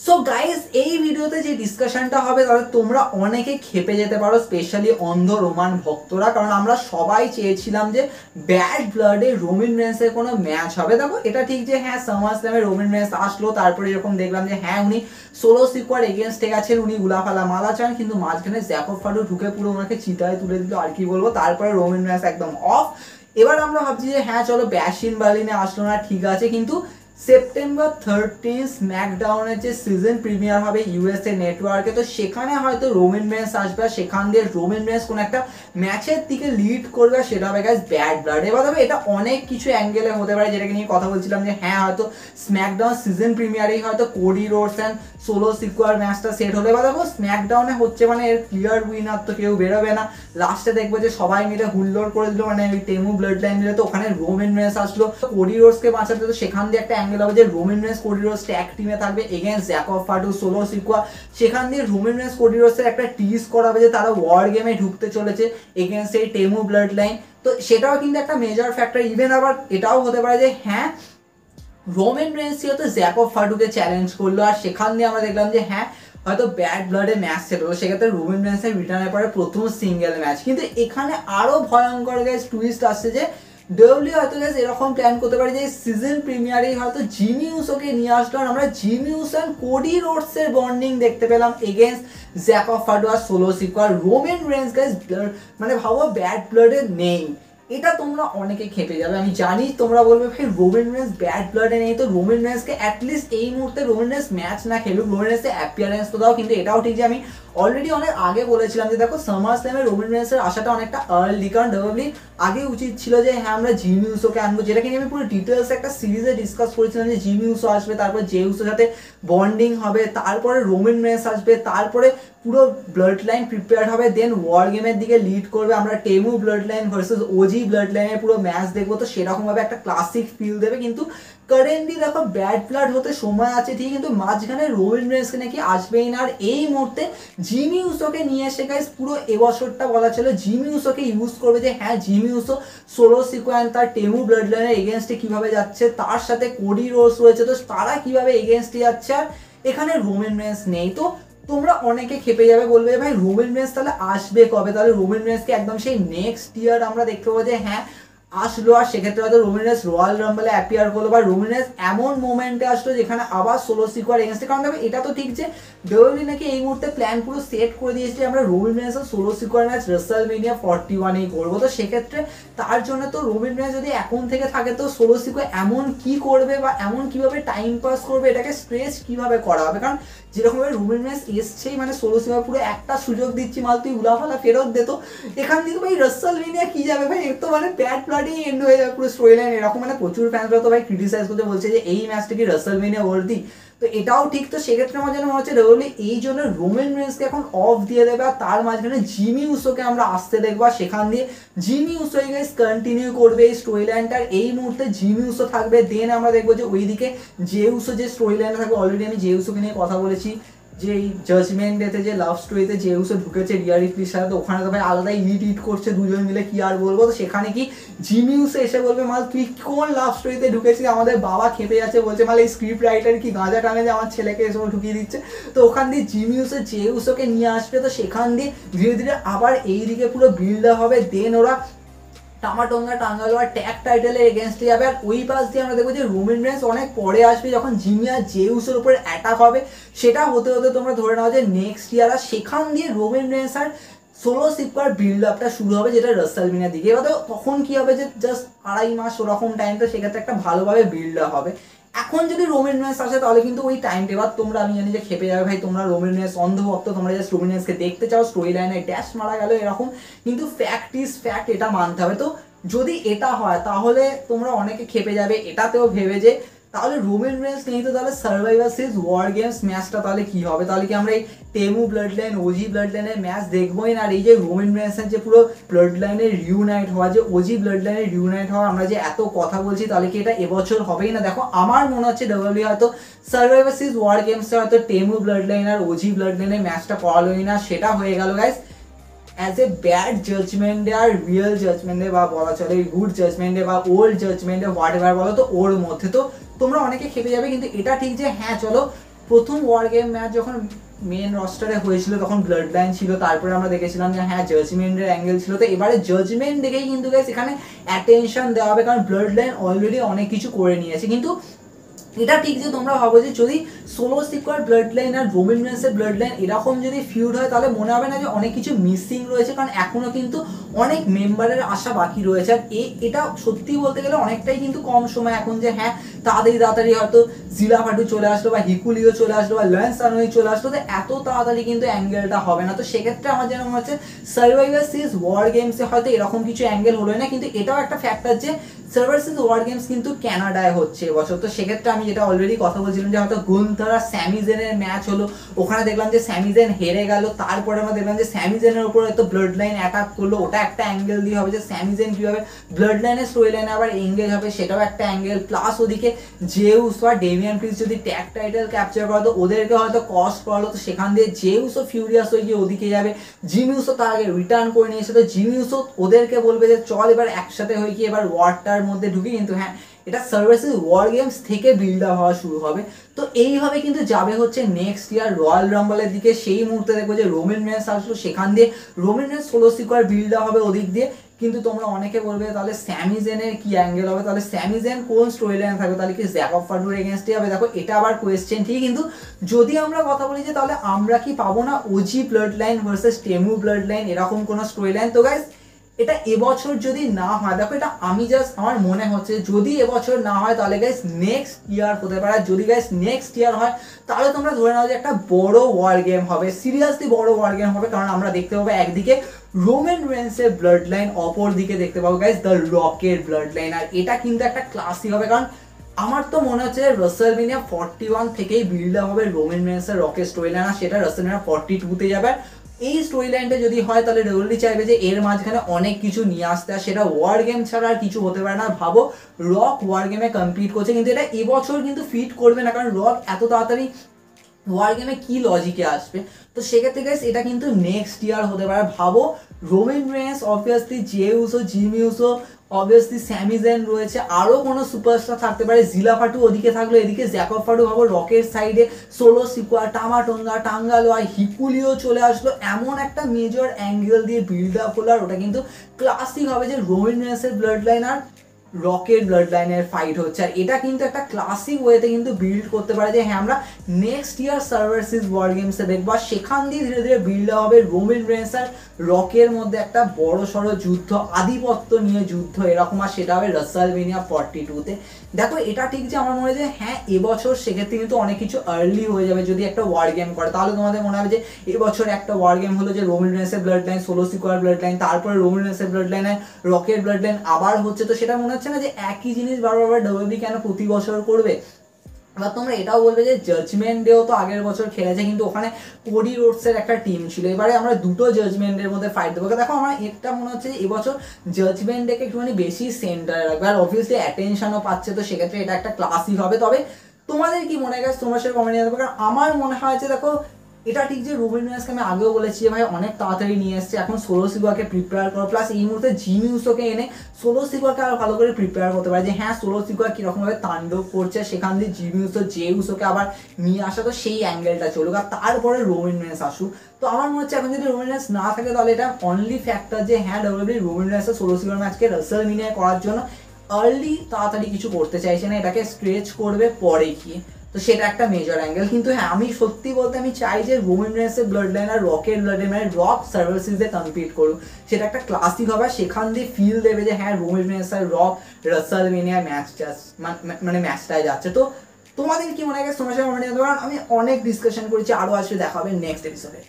So guys এই ভিডিওতে যে ডিসকাশনটা হবে তাহলে তোমরা অনেকে খেপে যেতে পারো, স্পেশালি অন্ধ রোমান ভক্তরা, কারণ আমরা সবাই চেয়েছিলাম যে ব্যাড ব্লাডে রোমান রেন্সের কোনো ম্যাচ হবে। দেখো এটা ঠিক যে হ্যাঁ সামার স্ল্যামে রোমান রেন্স আসলো, তারপরে এরকম দেখলাম যে হ্যাঁ উনি সোলো সিকোয়ার এগেনস্টে গেছেন, উনি উলাফালা মালা চান, কিন্তু মাঝখানে জ্যাকব ফাডু ঢুকে পুরো ওনাকে চিতায় তুলে দিল আর কি বলবো। তারপরে রোমান রেন্স একদম অফ। এবার আমরা ভাবছি যে হ্যাঁ চলো ব্যাশিন বার্লিনে আসলো না, ঠিক আছে, কিন্তু সেপ্টেম্বর 13 স্ম্যাকডাউনের যে সিজন প্রিমিয়ার হবে ইউএসএ নেটওয়ার্কে, তো সেখানে হয়তো রোমান রেন্স আসবে, সেখান দিয়ে রোমান রেন্স কোন একটা ম্যাচের দিকে লিড করবে, সেটা হবে গাইস ব্যাড ব্লাড। এবার তবে এটা অনেক কিছু অ্যাঙ্গেলে হতে পারে, যেটাকে নিয়ে কথা বলছিলাম যে হ্যাঁ হয়তো স্ম্যাকডাউন সিজন প্রিমিয়ারেই হয়তো কোডি রোডস অ্যান্ড সোলো সিকুয়ার ম্যাচটা সেট হলে, বা দেখো স্ম্যাকডাউনে হচ্ছে মানে এর ক্লিয়ার উইনার তো কেউ বেরোবে না, লাস্টে দেখবো যে সবাই মিলে হুল্লোড় করে দিল, মানে ওই টেমু ব্লাড লাইন দিলে, তো ওখানে রোমান রেন্স আসলো কোডি রোডসকে বাঁচাতে, তো সেখান দিয়ে একটা অ্যাঙ্গেল হবে যে রোমান রেন্স কোডি রোডস এক টিমে থাকবে এগেইনস্ট জ্যাকব ফাডু সোলো সিকুয়া, সেখান দিয়ে রোমান রেন্স কোডি রোডসের একটা টিজ করাবে যে তারা ওয়ার গেমে ঢুকতে চলেছে এগেইনস্ট এই টেমু ব্লাড লাইন। তো সেটাও কিন্তু একটা মেজর ফ্যাক্টর। ইভেন আবার এটাও হতে পারে যে হ্যাঁ রোমান রেন্স হয়তো জ্যাকব ফাডুকে চ্যালেঞ্জ করলো, আর সেখান দিয়ে আমরা দেখলাম যে হ্যাঁ হয়তো ব্যাড ব্লাডে ম্যাচ সেট হলো, সেক্ষেত্রে রোমান রেন্সের রিটার্নের পরে প্রথম সিঙ্গেল ম্যাচ। কিন্তু এখানে আরো ভয়ঙ্কর গাইস টুইস্ট আসছে যে ডব্লিউ হয়তো গাইস এরকম প্ল্যান করতে পারে যে সিজন প্রিমিয়ারেই হয়তো জিমি উসোকে নিয়ে আসলো, আর আমরা জিমি উসো এন্ড কোডি রোডসের বন্ডিং দেখতে পেলাম এগেইনস্ট জ্যাকব ফাডু আর Solo Sikoa. Roman Reigns guys মানে ভাবো ব্যাড ব্লাডে নেই, এটা তোমরা অনেকে খেপে যাবে, আমি জানি তোমরা বলবে ভাই রোমান রেন্স ব্যাড ব্লাডে নেই, তো রোমান রেন্সকে অ্যাটলিস্ট এই মুহূর্তে রোমান রেন্স ম্যাচ না খেলুক, রোমান রেন্সে অ্যাপিয়ারেন্স তো দাও। কিন্তু এটাও ঠিক যে আমি অলরেডি অনেক আগে বলেছিলাম যে দেখো সামার স্ল্যামে রোমান রেন্সের আসাটা অনেকটা আর্লি, কারণ ডব্লিউ আগে উচিত ছিল যে হ্যাঁ আমরা জিমি উসোকে আনবো, যেটাকে নিয়ে আমি পুরো ডিটেলস একটা সিরিজে ডিসকাস করেছিলাম যে জিমি উসো আসবে, তারপর জে উসোর সাথে বন্ডিং হবে, তারপরে রোমান রেন্স আসবে, তারপরে পুরো ব্লাড লাইন প্রিপেয়ার হবে, দেন ওয়ার গেমের দিকে লিড করবে, আমরা Temu bloodline versus OG ব্লাড লাইনের পুরো ম্যাচ দেখবো, তো সেরকম ভাবে একটা ক্লাসিক ফিল দেবে। কিন্তু কারেন্টলি দেখো ব্যাড ব্লাড হতে সময় আছে ঠিক, কিন্তু মাঝখানে রোমান রেন্সকে নাকি আসবেই না, আর এই মুহূর্তে জিমি উসোকে নিয়ে এসে গাইস পুরো এবছরটা বলা ছিল জিমি উসোকে ইউজ করবে, যে হ্যাঁ জিমি উসো সোলো সিকোয়ান তার টেমু ব্লাড লাইনের এগেনস্টে কিভাবে যাচ্ছে, তার সাথে কোডি রোডস রয়েছে, তো তারা কিভাবে এগেনস্টে যাচ্ছে, আর এখানে রোমান রেন্স নেই। তো তোমরা অনেকে খেপে যাবে, বলবে ভাই রোমান রেন্স তাহলে আসবে কবে, তাহলে রোমান রেন্সকে একদম সেই নেক্সট ইয়ার আমরা দেখতে পাবো যে হ্যাঁ আসলো, আর সেক্ষেত্রে হয়তো রোমান রেন্স রয়্যাল রাম্বলে অ্যাপিয়ার করলো, বা রোমান রেন্স এমন মোমেন্টে আসলো যেখানে আবার সোলো সিকোয়ার এগেনস্টে, কারণ দেখো এটা তো ঠিক যে ডব্লিউ নাকি এই মুহূর্তে প্ল্যান পুরো সেট করে দিয়েছে আমরা রোমান রেন্স আর সোলো সিকোয়ার ম্যাচ রেসলমেনিয়া 41-এই করবো, তো সেক্ষেত্রে তার জন্য তো রোমান রেন্স যদি এখন থেকে থাকে তো সোলো সিকোয়ার এমন কি করবে বা এমন কিভাবে টাইম পাস করবে, এটাকে স্ট্রেচ কিভাবে করা হবে, কারণ যেরকমভাবে রোমান রেন্স এসছেই মানে সোলো সিকোয়ার পুরো একটা সুযোগ দিচ্ছি মাল তুই উলাফালা ফেরত দে, তো এখান থেকে ভাই রেসলমেনিয়া কি যাবে ভাই, তো মানে ব্যাড ব্লাডেই এন্ড হয়ে যাবে পুরো স্টোরি লাইন এরকম, মানে প্রচুর ফ্যান্সরা তো ভাই ক্রিটিসাইজ করতে বলছে যে এই ম্যাচটা কি রেসলমেনিয়া ওয়ার্দি, তো এটাও ঠিক। তো সেক্ষেত্রে আমার যেন মনে হচ্ছে ডব্লিউ এই জন্য রোমান রেন্সকে এখন অফ দিয়ে দেবে, আর তার মাঝখানে জিমি উসোকে আমরা আসতে দেখবো, আর সেখান দিয়ে জিমি উসো গাইস কন্টিনিউ করবে এই স্টোরি লাইনটার। এই মুহূর্তে জিমি উসো থাকবে, দেন আমরা দেখবো যে ওইদিকে জে উসো যে স্টোরি লাইনটা থাকবে, অলরেডি আমি জে উসোকে নিয়ে কথা বলেছি যে এই জাজমেন্ট ডেতে যে লাভ স্টোরিতে যে উসো ঢুকেছে রিয়া রিপ্লির সাথে, তো ওখানে তো ভাই আলাদাই ইট করছে দুজন মিলে, কি আর বলবো, তো সেখানে কি জিমি উসো এসে বলবে মাল তুই কোন লাভ স্টোরিতে ঢুকেছিস, আমাদের বাবা খেপে যাচ্ছে, বলছে মাল এই স্ক্রিপ্ট রাইটার কি গাঁজা টানে যে আমার ছেলেকে এসব ঢুকিয়ে দিচ্ছে, তো ওখান দিয়ে জিমি উসো যে উসোকে নিয়ে আসবে, তো সেখান দিয়ে ধীরে ধীরে আবার এইদিকে পুরো বিল্ড হবে, দেন ওরা টামাটঙ্গা টাঙ্গালো আর ট্যাগ টাইটেলের এগেনস্টে যাবে, আর ওই পাশ দিয়ে আমরা দেখবো যে রোমান রেন্স অনেক পরে আসবে, যখন জিমি আর জেউসের উপরে অ্যাটাক হবে, সেটা হতে হতে তোমরা ধরে নাও যে নেক্সট ইয়ার, আর সেখান দিয়ে রোমান রেন্স আর সোলো সিকোয়ার বিল্ড আপটা শুরু হবে, যেটা রেসলমেনিয়ার দিকে। এবার তখন কি হবে যে জাস্ট 2.5 মাস ওরকম টাইম, তো সেক্ষেত্রে একটা ভালোভাবে বিল্ড আপ হবে। এখন যদি রোমান রেন্স আসে তাহলে কিন্তু ওই টাইমটা এবার তোমরা, আমি জানি যে খেপে যাবে ভাই, তোমরা রোমান রেন্স অন্ধভক্ত, তোমরা জাস্ট রোমান রেন্সকে দেখতে চাও, স্টোরি লাইনে ড্যাশ মারা গেল এরকম, কিন্তু ফ্যাক্ট ইজ ফ্যাক্ট, এটা মানতে হবে। তো যদি এটা হয় তাহলে তোমরা অনেকে খেপে যাবে এটাতেও ভেবে যে তাহলে রোমান রেন্স নেই, তো তাহলে সার্ভাইভার সিরিজ ওয়ার গেমস ম্যাচটা তাহলে কি হবে, তাহলে কি আমরা এই টেমু ব্লাড লাইন ওজি ব্লাড লাইনের ম্যাচ দেখবোই না, আর এই যে রোমান রেন্সের যে পুরো ব্লাড লাইনের রিউনাইট হওয়া, যে ওজি ব্লাড লাইনের রিউনাইট হওয়া, আমরা যে এত কথা বলছি, তাহলে কি এটা এবছর হবেই না? দেখো আমার মনে হচ্ছে ডব্লিউ হয়তো সার্ভাইভার সিরিজ ওয়ার গেমসে হয়তো টেমু ব্লাড লাইন আর ওজি ব্লাড লাইনের ম্যাচটা করালোই না, সেটা হয়ে গেল গাইস অ্যাজ এ ব্যাড জাজমেন্টে আর রিয়েল জাজমেন্টে, বা বলা চলে গুড জাজমেন্টে বা ওল্ড জাজমেন্টে হোয়াট এভার বলো, তো ওর মধ্যে তো তোমরা অনেকে খেপে যাবে, কিন্তু এটা ঠিক যে হ্যাঁ চলো প্রথম ওয়ার গেম ম্যাচ যখন মেন রস্টারে হয়েছিল তখন ব্লাড লাইন ছিল, তারপরে আমরা দেখেছিলাম যে হ্যাঁ জাজমেন্টের অ্যাঙ্গেল ছিল। তো এবারে জাজমেন্ট দেখেই কিন্তু গাইস এখানে অ্যাটেনশন দেওয়া হবে, কারণ ব্লাড লাইন অলরেডি অনেক কিছু করে নিয়েছে। কিন্তু এটা ঠিক যে তোমরা ভাবো যে যদি সোলো সিকোয়ার ব্লাড লাইন আর রোমান রেন্সের ব্লাড লাইন এরকম যদি ফিউড হয় তাহলে মনে হবে না যে অনেক কিছু মিসিং রয়েছে, কারণ এখনো কিন্তু অনেক মেম্বারের আশা বাকি রয়েছে। আর এটা সত্যি বলতে গেলে অনেকটাই কিন্তু কম সময় এখন যে হ্যাঁ তাড়াতাড়ি হয়তো জিলা ফাটু চলে আসলো বা হিকুলিও চলে আসলো বা ল্যান্স সানোই চলে আসলো, তো এত তাড়াতাড়ি কিন্তু অ্যাঙ্গেলটা হবে না। তো সেক্ষেত্রে আমার যেন মনে হচ্ছে সার্ভাইভার সিরিজ ওয়ার গেমসে হয়তো এরকম কিছু অ্যাঙ্গেল হলো না, কিন্তু এটাও একটা ফ্যাক্টর যে সার্ভাইভার সিরিজ ওয়ার গেমস কিন্তু কানাডায় হচ্ছে এবছর। তো সেক্ষেত্রে আমি যেটা অলরেডি কথা বলছিলাম যে হয়তো গুন্থার আর স্যামিজেনের ম্যাচ হলো, ওখানে দেখলাম যে স্যামিজেন হেরে গেল, তারপরে আমরা দেখলাম যে স্যামিজেনের উপর হয়তো ব্লাড লাইন অ্যাটাক করলো, ওটা একটা অ্যাঙ্গেল দিয়ে হবে যে স্যামিজেন কীভাবে ব্লাড লাইনের স্টোরি লাইনে আবার এঙ্গেজ হবে, সেটাও একটা অ্যাঙ্গেল। প্লাস ওদিকে জেউস আর ডেমিয়ান প্রিন্স যদি ট্যাগ টাইটেল ক্যাপচার করা, তো ওদেরকে হয়তো কস্ট করলো, তো সেখান দিয়ে জেউসও ফিউরিয়াস হয়ে গিয়ে ওদিকে যাবে, জিমিউসও তার আগে রিটার্ন করে নিয়েছে, তো জিমিউসও ওদেরকে বলবে যে চল এবার একসাথে হয়ে গিয়ে এবার ওয়ারটার মধ্যে ঢুকি। কিন্তু হ্যাঁ এটা সার্ভাইভার ওয়ার গেমস থেকে বিল্ড আপ হওয়া শুরু হবে। তো এইভাবে কিন্তু যাবে হচ্ছে নেক্সট ইয়ার রয়্যাল রাম্বলের দিকে। সেই মুহূর্তে দেখবো যে রোমান রেন্স আসলো, সেখান দিয়ে Roman Reigns Solo Sikoa build up হবে ওদিক দিয়ে। কিন্তু তোমরা অনেকে বলবে তাহলে স্যামিজেনের কি অ্যাঙ্গেল হবে, তাহলে স্যামিজেন কোন স্টোরি লাইন থাকবে, তাহলে কি জ্যাকব ফাডুর এগেনস্টে হবে? দেখো এটা আবার কোয়েশ্চেন ঠিক, কিন্তু যদি আমরা কথা বলি যে তাহলে আমরা কি পাবো না OG blood line versus টেমু blood line এরকম কোনো স্টোরি লাইন? তো গাইস এটা এবছর যদি না হয়, দেখো এটা আমি জাস্ট আমার মনে হচ্ছে যদি এবছর না হয় তাহলে গাইস নেক্সট ইয়ার হতে পারে। যদি গাইস নেক্সট ইয়ার হয় তাহলে তোমরা ধরে নাও যে একটা বড় ওয়ার গেম হবে, সিরিয়াসলি বড় ওয়ার গেম হবে। কারণ আমরা দেখতে পাবো একদিকে রোমান রেন্সের ব্লাড লাইন, অপর দিকে দেখতে পাবো গাইস দ্য রকের ব্লাড লাইন। আর এটা কিন্তু একটা ক্লাসিক হবে, কারণ আমার তো মনে হচ্ছে রাসেলমেনিয়া 41 থেকেই বিল্ড আপ হবে রোমান রেন্সের রকের স্টোরি লাইন, আর সেটা রাসেলমেনিয়া 42-তে যাবে। এই স্টোরি লাইনটা যদি হয় তাহলে রেগুলারলি চাইবে যে এর মাঝখানে অনেক কিছু নিয়ে আসতে, আর সেটা ওয়ার গেম ছাড়া আর কিছু হতে পারে না। ভাবো রক ওয়ার গেমে কম্পিট করছে, কিন্তু এটা এবছর কিন্তু ফিট করবে না, কারণ রক এত তাড়াতাড়ি ওয়ার গেমে কি লজিকে আসবে। তো সেক্ষেত্রে গাইস এটা কিন্তু নেক্সট ইয়ার হতে পারে। ভাবো Roman Reigns, obviously Jey Uso, Jimmy Uso, obviously Sami Zayn রয়েছে, আরও কোনো সুপারস্টার থাকতে পারে, জিলা ফাটু ওদিকে থাকলো, এদিকে জ্যাকব ফাটু ভাবো রকের সাইডে, সোলো সিকোয়া, টামাটোঙ্গা, টাঙ্গালোয়া, হিকুলিও চলে আসলো, এমন একটা মেজর অ্যাঙ্গেল দিয়ে বিল্ড আপ হলো। আর ওটা কিন্তু ক্লাসিক হবে যে রোমান রেন্সের ব্লাড লাইন আর রকের ব্লাড লাইনের ফাইট হচ্ছে। আর এটা কিন্তু একটা ক্লাসিক ওয়েতে কিন্তু বিল্ড করতে পারে যে হ্যাঁ আমরা next year survivor series war গেমসে দেখবো, আর সেখান দিয়ে ধীরে ধীরে বিল্ড হবে রোমান রেন্স আর রকের মধ্যে একটা বড় সড়ো যুদ্ধ, আধিপত্য নিয়ে যুদ্ধ এরকম, আর সেটা হবে রাসেলমেনিয়া 42-তে। দেখো এটা ঠিক যে আমার মনে হয় যে হ্যাঁ এবছর সেক্ষেত্রে কিন্তু অনেক কিছু আর্লি হয়ে যাবে যদি একটা ওয়ার গেম করে। তাহলে তোমাদের মনে হবে যে এবছর একটা ওয়ার গেম হলো যে রোমান রেন্সের bloodline, Solo Sikoa bloodline, তারপরে রোমান রেন্সের ব্লাড লাইন আর রকের ব্লাড লাইন আবার হচ্ছে। তো সেটা মনে হচ্ছে না যে একই জিনিস বারবার ডাব্লিউডাব্লিউই কেন প্রতি বছর করবে। এবার তোমরা এটাও বলবে যে জাজমেন্ট ডেও তো আগের বছর খেলেছে, কিন্তু ওখানে কোডি রোডসের একটা টিম ছিল, এবারে আমরা দুটো জাজমেন্টের মধ্যে ফাইট দেবো। দেখো আমার একটা মনে হচ্ছে যে এবছর জাজমেন্ট ডেকে একটুখানি বেশি সেন্টারে রাখবে, আর অবভিয়াসলি অ্যাটেনশনও পাচ্ছে, তো সেক্ষেত্রে এটা একটা ক্লাসিক হবে। তবে তোমাদের কি মনে হয় তোমার সাথে কমেন্ট জানাবে, কারণ আমার মনে হয় যে দেখো এটা ঠিক যে রোমান রেন্সকে আমি আগেও বলেছি যে ভাই অনেক তাড়াতাড়ি নিয়ে এসছে, এখন সোলো সিকোয়াকে প্রিপেয়ার করো, প্লাস এই মুহূর্তে জিমিউসোকে এনে সোলো সিকোয়াকে আরো ভালো করে প্রিপেয়ার করতে পারে যে হ্যাঁ সোলো সিকোয়া কীরকমভাবে তাণ্ডব করছে, সেখান দিয়ে জিমিউসো জেউসোকে আবার নিয়ে আসা, তো সেই অ্যাঙ্গেলটা চলুক, আর তারপরে রোমান রেন্স আসুক। তো আমার মনে হচ্ছে এখন যদি রোমান রেন্স না থাকে তাহলে এটা অনলি ফ্যাক্টর যে হ্যাঁ ডাব্লিউডাব্লিউ রোমান রেন্সের সোলো সিকোয়ার ম্যাচকে রাসেলমেনিয়ায় করার জন্য আর্লি তাড়াতাড়ি কিছু করতে চাইছে না, এটাকে স্ট্রেচ করবে পরে গিয়ে, তো সেটা একটা মেজর অ্যাঙ্গেল। কিন্তু হ্যাঁ আমি সত্যি বলতে আমি চাই যে রোমান রেন্সের ব্লাড লাইন আর রকের ব্লাড লাইন, মানে রক সার্ভাইভার সিরিজে কম্পিট করুক, সেটা একটা ক্লাসিক হবে, সেখান দিয়ে ফিল দেবে যে হ্যাঁ রোমান রেন্স আর রক রাসেলমেনিয়া ম্যাচটা মানে ম্যাচটায় যাচ্ছে। তো তোমাদের কি মনে হয় তোমার সাথে আমি অনেক ডিসকাশন করেছি, আরও আসলে দেখা হবে নেক্সট এপিসোডে।